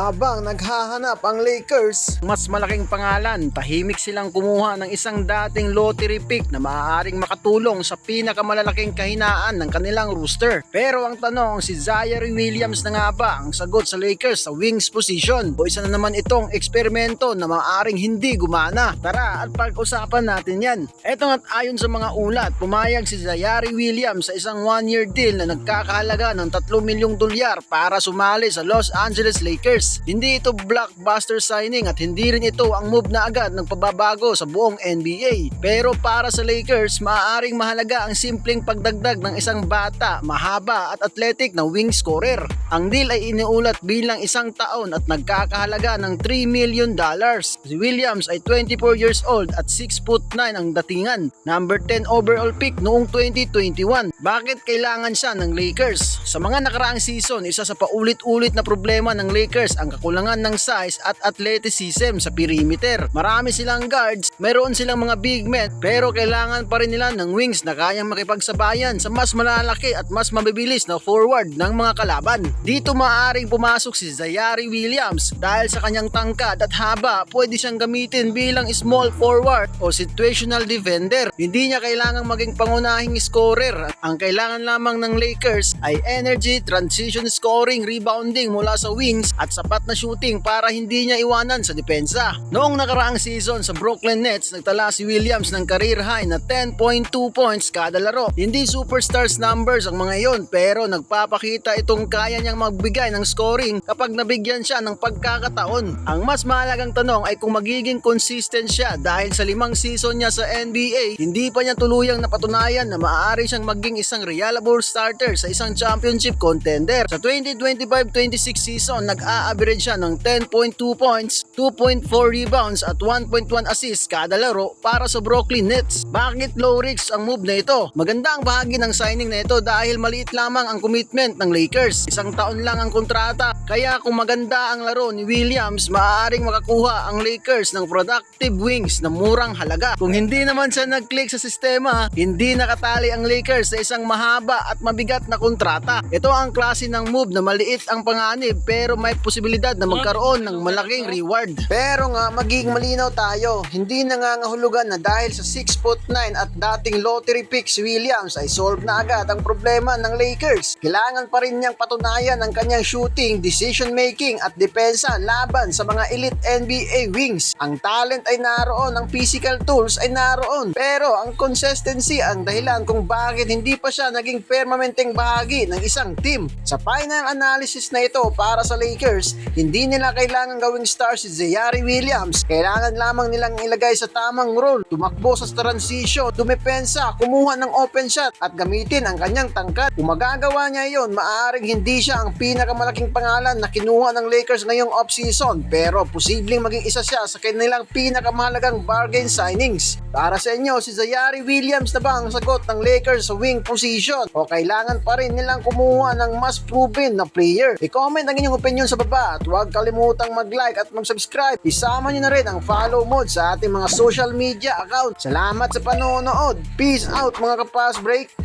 Habang naghahanap ang Lakers, mas malaking pangalan, tahimik silang kumuha ng isang dating lottery pick na maaaring makatulong sa pinakamalalaking kahinaan ng kanilang roster. Pero ang tanong, si Zaire Williams na nga ba ang sagot sa Lakers sa wings position? O isa na naman itong eksperimento na maaaring hindi gumana? Tara at pag-usapan natin yan. Eto nga't ayon sa mga ulat, pumayag si Zaire Williams sa isang 1-year deal na nagkakahalaga ng $3 milyong para sumali sa Los Angeles Lakers. Hindi ito blockbuster signing at hindi rin ito ang move na agad ng pababago sa buong NBA. Pero para sa Lakers, maaaring mahalaga ang simpleng pagdagdag ng isang bata, mahaba at athletic na wing scorer. Ang deal ay iniulat bilang 1 taon at nagkakahalaga ng $3 million. Si Williams ay 24 years old at 6'9" ang datingan, number 10 overall pick noong 2021. Bakit kailangan siya ng Lakers? Sa mga nakaraang season, isa sa paulit-ulit na problema ng Lakers ang kakulangan ng size at athleticism sa perimeter. Marami silang guards, mayroon silang mga big men, pero kailangan pa rin nila ng wings na kayang makipagsabayan sa mas malalaki at mas mabibilis na forward ng mga kalaban. Dito maaaring pumasok si Zaire Williams dahil sa kanyang tangkad at haba, pwede siyang gamitin bilang small forward o situational defender. Hindi niya kailangang maging pangunahing scorer. Ang kailangan lamang ng Lakers ay energy, transition scoring, rebounding mula sa wings at sapat na shooting para hindi niya iwanan sa depensa. Noong nakaraang season sa Brooklyn Nets, nagtala si Williams ng career high na 10.2 points kada laro. Hindi superstars numbers ang mga iyon, pero nagpapakita itong kaya niyang magbigay ng scoring kapag nabigyan siya ng pagkakataon. Ang mas mahalagang tanong ay kung magiging consistent siya dahil sa 5 season niya sa NBA, hindi pa niya tuluyang napatunayan na maaari siyang maging isang reliable starter sa isang championship contender. Sa 2025-26 season, nag-a-average siya ng 10.2 points, 2.4 rebounds at 1.1 assists kada laro para sa Brooklyn Nets. Bakit low risk ang move na ito? Maganda ang bahagi ng signing na ito dahil maliit lamang ang commitment ng Lakers. 1 taon lang ang kontrata, kaya kung maganda ang laro ni Williams, maaaring makakuha ang Lakers ng productive wings na murang halaga. Kung hindi naman siya nag-click sa sistema, hindi nakatali ang Lakers sa isang mahaba at mabigat na kontrata. Ito ang klase ng move na maliit ang panganib pero may posibilidad na magkaroon ng malaking reward. pero nga magiging malinaw tayo, hindi nangangahulugan na dahil sa 6'9" at dating lottery pick si Williams ay solve na agad ang problema ng Lakers. Kailangan pa rin niyang patunayan ang kanyang shooting, decision making at depensa laban sa mga elite NBA wings. Ang talent ay naroon, ang physical tools ay naroon, pero ang consistency ang dahilan kung bakit hindi pa siya naging permanenteng bahagi ng isang team. Sa final analysis na ito para sa Lakers, hindi nila kailangan gawing star si Zaire Williams. Kailangan lamang nilang ilagay sa tamang role, tumakbo sa transition, dumepensa, kumuha ng open shot at gamitin ang kanyang tangkad. Kung magagawa niya iyon, maaaring hindi siya ang pinakamalaking pangalan na kinuha ng Lakers ngayong offseason, pero posibleng maging isa siya sa kanilang pinakamahalagang bargain signings. Para sa inyo, si Zaire Williams na ba ang sagot ng Lakers sa wing position o kailangan pa rin nilang kumuha ng mas proven na player? I-comment ang inyong opinion sa baba at huwag kalimutang mag-like at mag-subscribe. Isama nyo na rin ang follow mode sa ating mga social media account. Salamat sa panonood. Peace out mga kapas break.